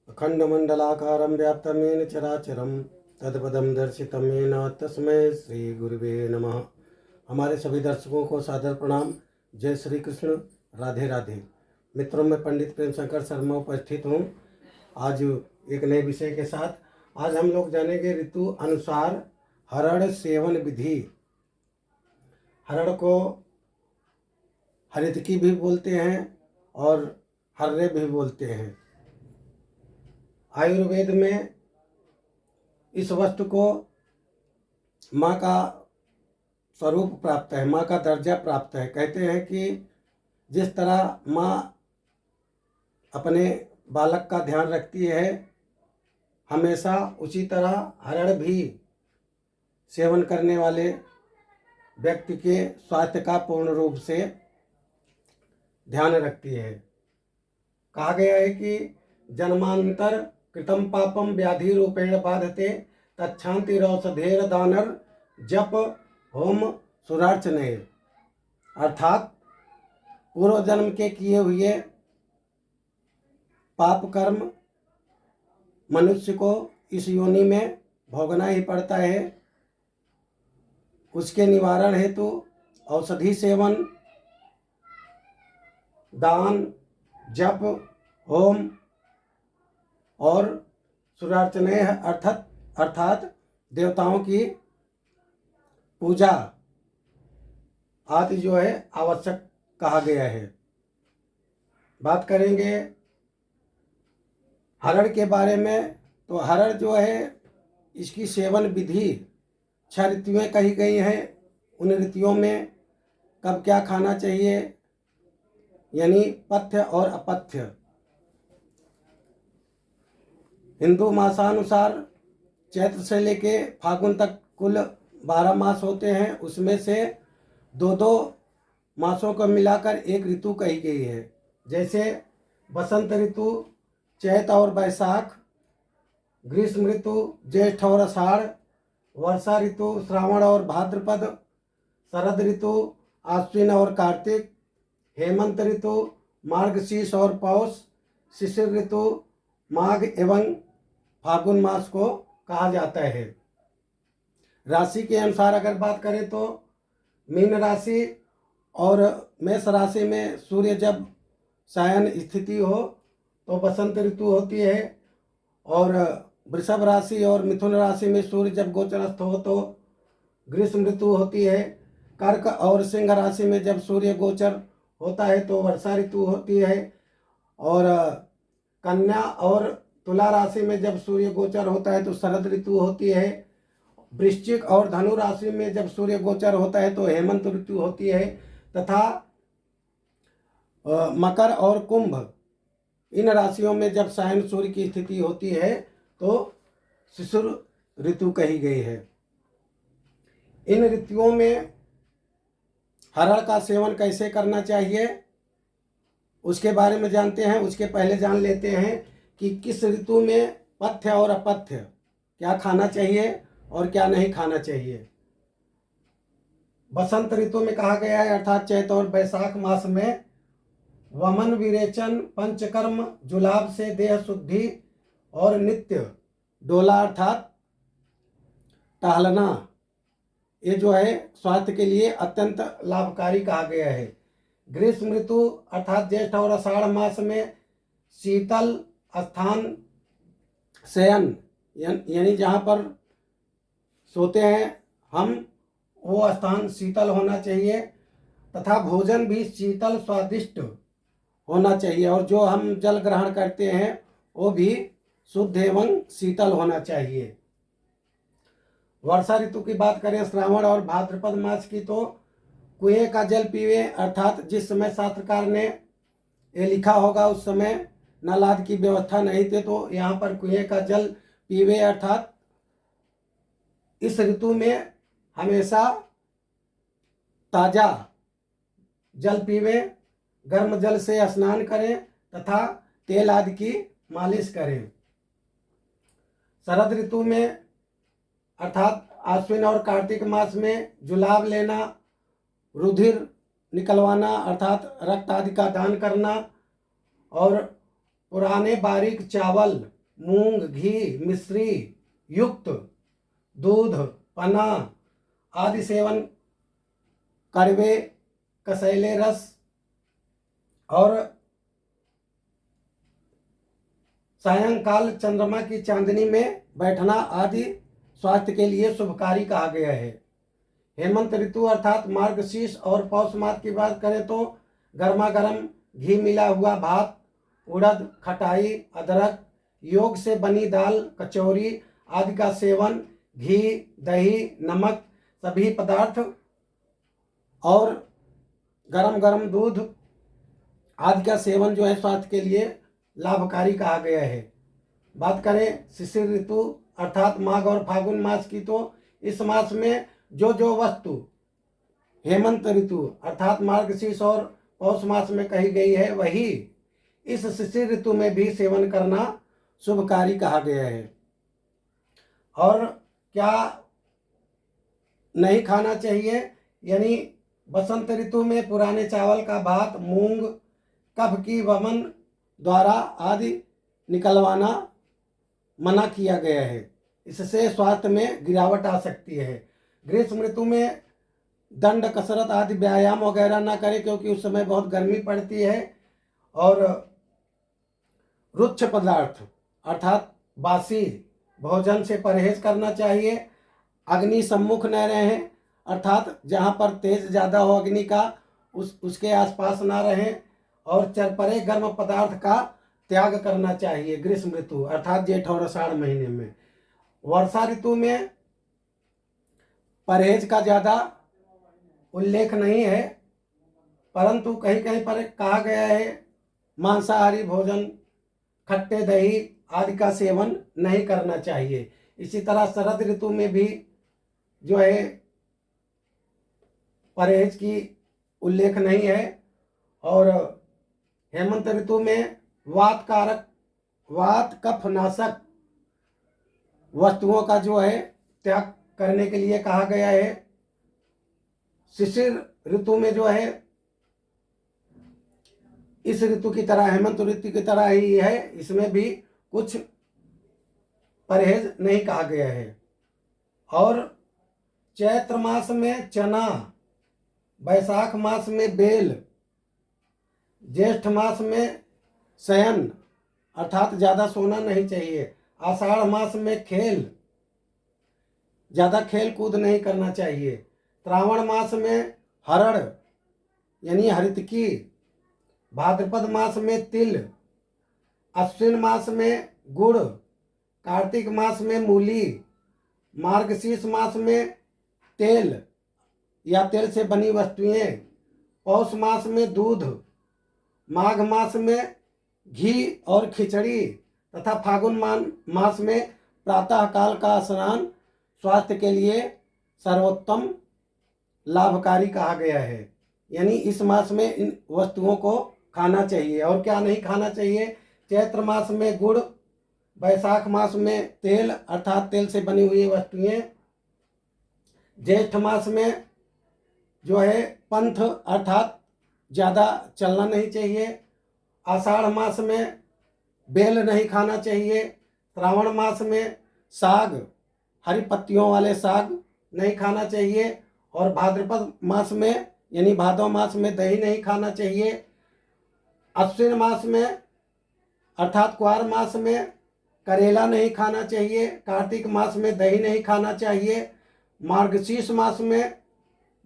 अखंडमंडलाकारं व्याप्तं येन चराचरं तत्पदं दर्शितं येन तस्मै श्री गुरुवे नमः। हमारे सभी दर्शकों को सादर प्रणाम। जय श्री कृष्ण, राधे राधे। मित्रों, मैं पंडित प्रेम शंकर शर्मा उपस्थित हूँ आज एक नए विषय के साथ। आज हम लोग जानेंगे ऋतु अनुसार हरड़ सेवन विधि। हरड़ को हरितकी भी बोलते हैं और हर्रे भी बोलते हैं। आयुर्वेद में इस वस्तु को माँ का स्वरूप प्राप्त है, माँ का दर्जा प्राप्त है। कहते हैं कि जिस तरह माँ अपने बालक का ध्यान रखती है हमेशा, उसी तरह हरड़ भी सेवन करने वाले व्यक्ति के स्वास्थ्य का पूर्ण रूप से ध्यान रखती है। कहा गया है कि जन्मांतर कृतम पापम व्याधि रूपेण बाधते तच्छांति रौषधेर दानर जप होम सुरार्चने। अर्थात पूर्व जन्म के किए हुए पाप कर्म मनुष्य को इस योनि में भोगना ही पड़ता है। उसके निवारण हेतु औषधि सेवन, दान, जप, होम और सुरार्चने अर्थात देवताओं की पूजा आदि जो है आवश्यक कहा गया है। बात करेंगे हरड़ के बारे में, तो हरड़ जो है इसकी सेवन विधि 6 ऋतुएं कही गई हैं। उन ऋतुओं में कब क्या खाना चाहिए, यानी पथ्य और अपथ्य। हिंदू मासानुसार चैत्र से लेके फागुन तक कुल 12 मास होते हैं। उसमें से 2 मासों को मिलाकर एक ऋतु कही गई है। जैसे बसंत ऋतु चैत और बैसाख, ग्रीष्म ऋतु ज्येष्ठ और आषाढ़, वर्षा ऋतु श्रावण और भाद्रपद, शरद ऋतु आश्विन और कार्तिक, हेमंत ऋतु मार्गशीर्ष और पौष, शिशिर ऋतु माघ एवं फागुन मास को कहा जाता है। राशि के अनुसार अगर बात करें तो मीन राशि और मेष राशि में सूर्य जब शयन स्थिति हो तो बसंत ऋतु होती है, और वृषभ राशि और मिथुन राशि में सूर्य जब गोचरस्थ हो तो ग्रीष्म ऋतु होती है। कर्क और सिंह राशि में जब सूर्य गोचर होता है तो वर्षा ऋतु होती है, और कन्या और तुला राशि में जब सूर्य गोचर होता है तो शरद ऋतु होती है। वृश्चिक और धनु राशि में जब सूर्य गोचर होता है तो हेमंत ऋतु होती है, तथा मकर और कुंभ इन राशियों में जब शयन सूर्य की स्थिति होती है तो शिशिर ऋतु कही गई है। इन ऋतुओं में हरड़ का सेवन कैसे करना चाहिए उसके बारे में जानते हैं। उसके पहले जान लेते हैं कि किस ऋतु में पथ्य और अपथ्य क्या खाना चाहिए और क्या नहीं खाना चाहिए। बसंत ऋतु में कहा गया है, अर्थात चैत और बैसाख मास में वमन विरेचन पंचकर्म जुलाब से देह शुद्धि और नित्य डोला अर्थात टहलना, ये जो है स्वास्थ्य के लिए अत्यंत लाभकारी कहा गया है। ग्रीष्म ऋतु अर्थात ज्येष्ठ और आषाढ़ मास में शीतल स्थान शयन, यानी जहाँ पर सोते हैं हम वो स्थान शीतल होना चाहिए, तथा भोजन भी शीतल स्वादिष्ट होना चाहिए, और जो हम जल ग्रहण करते हैं वो भी शुद्ध एवं शीतल होना चाहिए। वर्षा ऋतु की बात करें श्रावण और भाद्रपद मास की, तो कुएं का जल पीवे, अर्थात जिस समय शास्त्रकार ने ये लिखा होगा उस समय नल आदि की व्यवस्था नहीं थी, तो यहाँ पर कुएं का जल पीवे, अर्थात इस ऋतु में हमेशा ताजा जल पीवे, गर्म जल से स्नान करें तथा तेल आदि की मालिश करें। शरद ऋतु में अर्थात आश्विन और कार्तिक मास में जुलाब लेना, रुधिर निकलवाना अर्थात रक्त आदि का दान करना, और पुराने बारीक चावल, मूंग, घी, मिश्री युक्त दूध, पना आदि सेवन करवे, कसैले रस और सायंकाल चंद्रमा की चांदनी में बैठना आदि स्वास्थ्य के लिए शुभकारी कहा गया है। हेमंत ऋतु अर्थात मार्गशीर्ष और पौष मास की बात करें तो गर्मा गर्म घी मिला हुआ भात, उड़द, खटाई, अदरक, योग से बनी दाल, कचौरी आदि का सेवन, घी, दही, नमक सभी पदार्थ और गरम गरम दूध आदि का सेवन जो है स्वास्थ्य के लिए लाभकारी कहा गया है। बात करें शिशिर ऋतु अर्थात माघ और फागुन मास की तो इस मास में जो वस्तु हेमंत ऋतु अर्थात मार्गशीर्ष और पौष मास में कही गई है वही इस शिशिर ऋतु में भी सेवन करना शुभकारी कहा गया है। और क्या नहीं खाना चाहिए, यानी बसंत ऋतु में पुराने चावल का भात, मूंग, कफ की वमन द्वारा आदि निकलवाना मना किया गया है, इससे स्वास्थ्य में गिरावट आ सकती है। ग्रीष्म ऋतु में दंड, कसरत आदि व्यायाम वगैरह ना करें क्योंकि उस समय बहुत गर्मी पड़ती है। और रुक्ष पदार्थ अर्थात बासी भोजन से परहेज करना चाहिए। अग्नि सम्मुख न रहें अर्थात जहाँ पर तेज ज़्यादा हो अग्नि का उसके आसपास ना रहें। और चरपरे गर्म पदार्थ का त्याग करना चाहिए ग्रीष्म ऋतु अर्थात जेठ और आषाढ़ महीने में। वर्षा ऋतु में परहेज का ज़्यादा उल्लेख नहीं है, परंतु कहीं कहीं पर कहा गया है मांसाहारी भोजन, खट्टे दही आदि का सेवन नहीं करना चाहिए। इसी तरह शरद ऋतु में भी जो है परहेज की उल्लेख नहीं है। और हेमंत ऋतु में वात कारक, वात कफ नाशक वस्तुओं का जो है त्याग करने के लिए कहा गया है। शिशिर ऋतु में जो है इस ऋतु की तरह, हेमंत ऋतु की तरह ही है, इसमें भी कुछ परहेज नहीं कहा गया है। और चैत्र मास में चना, वैशाख मास में बेल, ज्येष्ठ मास में शयन अर्थात ज़्यादा सोना नहीं चाहिए, आषाढ़ मास में खेल, ज़्यादा खेल कूद नहीं करना चाहिए, श्रावण मास में हरड़ यानी हरितकी, भाद्रपद मास में तिल, अश्विन मास में गुड़, कार्तिक मास में मूली, मार्गशीर्ष मास में तेल या तेल से बनी वस्तुएं, पौष मास में दूध, माघ मास में घी और खिचड़ी तथा फागुन मास में प्रातःकाल का स्नान स्वास्थ्य के लिए सर्वोत्तम लाभकारी कहा गया है। यानी इस मास में इन वस्तुओं को खाना चाहिए। और क्या नहीं खाना चाहिए? चैत्र मास में गुड़, वैशाख मास में तेल अर्थात तेल से बनी हुई वस्तुएं, ज्येष्ठ मास में जो है पंथ अर्थात ज़्यादा चलना नहीं चाहिए, आषाढ़ मास में बेल नहीं खाना चाहिए, श्रावण मास में साग, हरी पत्तियों वाले साग नहीं खाना चाहिए, और भाद्रपद मास में यानी भादव मास में दही नहीं खाना चाहिए, अश्विन मास में अर्थात क्वार मास में करेला नहीं खाना चाहिए, कार्तिक मास में दही नहीं खाना चाहिए, मार्गशीर्ष मास में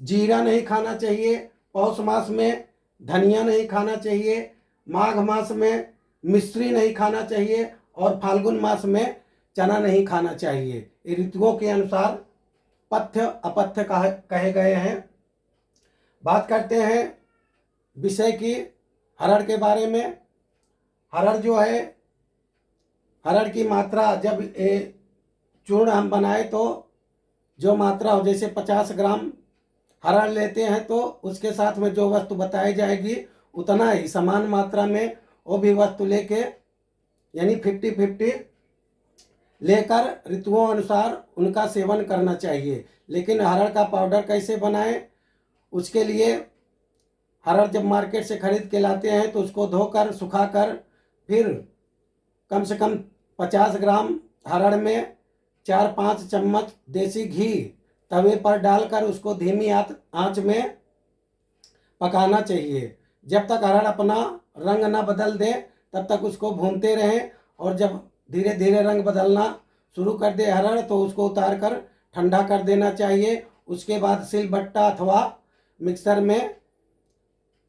जीरा नहीं खाना चाहिए, पौष मास में धनिया नहीं खाना चाहिए, माघ मास में मिश्री नहीं खाना चाहिए, और फाल्गुन मास में चना नहीं खाना चाहिए। ये ऋतुओं के अनुसार पथ्य अपथ्य कहे गए हैं। बात करते हैं विषय की हरड़ के बारे में। हरड़ जो है, हरड़ की मात्रा जब चूर्ण हम बनाए तो जो मात्रा हो, जैसे 50 ग्राम हरड़ लेते हैं तो उसके साथ में जो वस्तु बताई जाएगी उतना ही समान मात्रा में वो भी वस्तु लेके यानी 50-50 लेकर ऋतुओं अनुसार उनका सेवन करना चाहिए। लेकिन हरड़ का पाउडर कैसे बनाएं? उसके लिए हरड़ जब मार्केट से खरीद के लाते हैं तो उसको धोकर सुखाकर फिर कम से कम 50 ग्राम हरड़ में 4-5 चम्मच देसी घी तवे पर डालकर उसको धीमी आंच में पकाना चाहिए। जब तक हरड़ अपना रंग ना बदल दे तब तक उसको भूनते रहें, और जब धीरे धीरे रंग बदलना शुरू कर दे हरड़ तो उसको उतार कर ठंडा कर देना चाहिए। उसके बाद सिलबट्टा अथवा मिक्सर में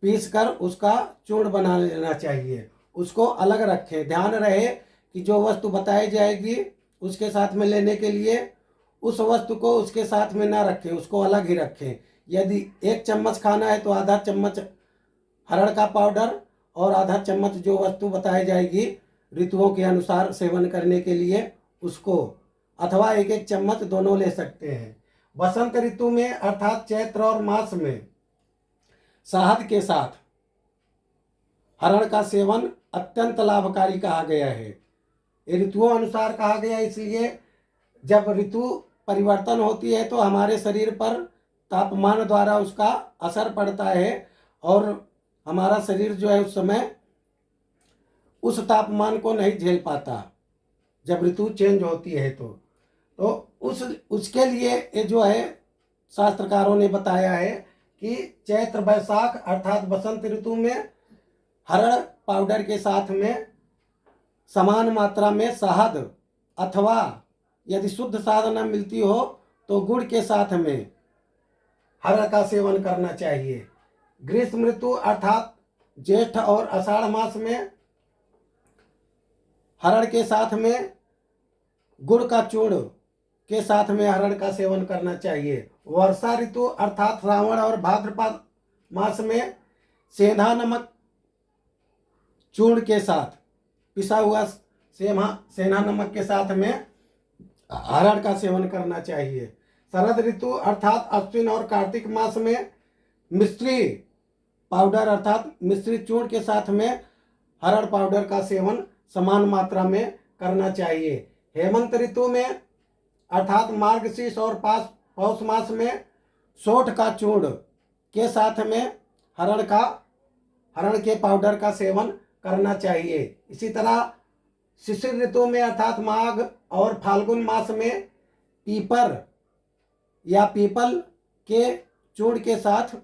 पीस कर उसका चूर्ण बना लेना चाहिए। उसको अलग रखें। ध्यान रहे कि जो वस्तु बताई जाएगी उसके साथ में लेने के लिए उस वस्तु को उसके साथ में ना रखें, उसको अलग ही रखें। यदि 1 चम्मच खाना है तो आधा चम्मच हरड़ का पाउडर और आधा चम्मच जो वस्तु बताई जाएगी ऋतुओं के अनुसार सेवन करने के लिए उसको, अथवा 1-1 चम्मच दोनों ले सकते हैं। बसंत ऋतु में अर्थात चैत्र और मास में शहद के साथ हरड़ का सेवन अत्यंत लाभकारी कहा गया है। ये ऋतुओं अनुसार कहा गया इसलिए जब ऋतु परिवर्तन होती है तो हमारे शरीर पर तापमान द्वारा उसका असर पड़ता है और हमारा शरीर जो है उस समय उस तापमान को नहीं झेल पाता जब ऋतु चेंज होती है। तो उसके लिए ये जो है शास्त्रकारों ने बताया है कि चैत्र वैशाख अर्थात बसंत ऋतु में हरड़ पाउडर के साथ में समान मात्रा में शहद अथवा यदि शुद्ध शहद न मिलती हो तो गुड़ के साथ में हरड़ का सेवन करना चाहिए। ग्रीष्म ऋतु अर्थात ज्येष्ठ और आषाढ़ मास में हरड़ के साथ में गुड़ का चूर्ण के साथ में हरड़ का सेवन करना चाहिए। वर्षा ऋतु अर्थात श्रावण और भाद्रपद मास में सेंधा नमक चूर्ण के साथ पिसा हुआ सेंधा नमक के साथ में हरड़ का सेवन करना चाहिए। शरद ऋतु अर्थात अश्विन और कार्तिक मास में मिश्री पाउडर अर्थात मिश्री चूर्ण के साथ में हरड़ पाउडर का सेवन समान मात्रा में करना चाहिए। हेमंत ऋतु में अर्थात मार्गशीर्ष और पौष मास में सोंठ का चूर्ण के साथ में हरड़ के पाउडर का सेवन करना चाहिए। इसी तरह शिशिर ऋतु में अर्थात माघ और फाल्गुन मास में पीपर या पीपल के चूर्ण के साथ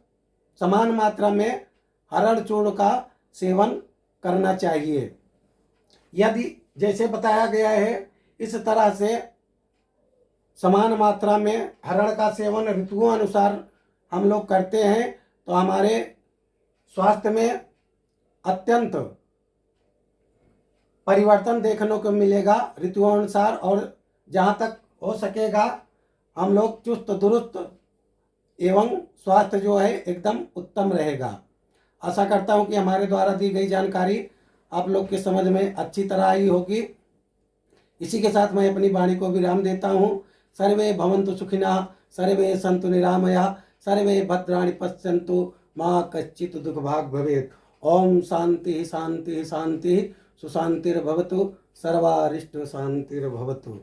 समान मात्रा में हरड़ चूर्ण का सेवन करना चाहिए। यदि जैसे बताया गया है इस तरह से समान मात्रा में हरड़ का सेवन ऋतुओं अनुसार हम लोग करते हैं तो हमारे स्वास्थ्य में अत्यंत परिवर्तन देखने को मिलेगा ऋतुओं अनुसार, और जहाँ तक हो सकेगा हम लोग चुस्त दुरुस्त एवं स्वास्थ्य जो है एकदम उत्तम रहेगा। आशा करता हूँ कि हमारे द्वारा दी गई जानकारी आप लोग के समझ में अच्छी तरह आई होगी। इसी के साथ मैं अपनी वाणी को विराम देता हूँ। सर्वे भवन्तु सुखिनः, सर्वे सन्तु निरामयाः, सर्वे भद्राणि पश्यन्तु, मा कश्चित् दुःखभाग् भवेत्। ओम शांति शांति शांति, सुशांतिर्भवतु, सर्वारिष्ट शांतिर्भवतु।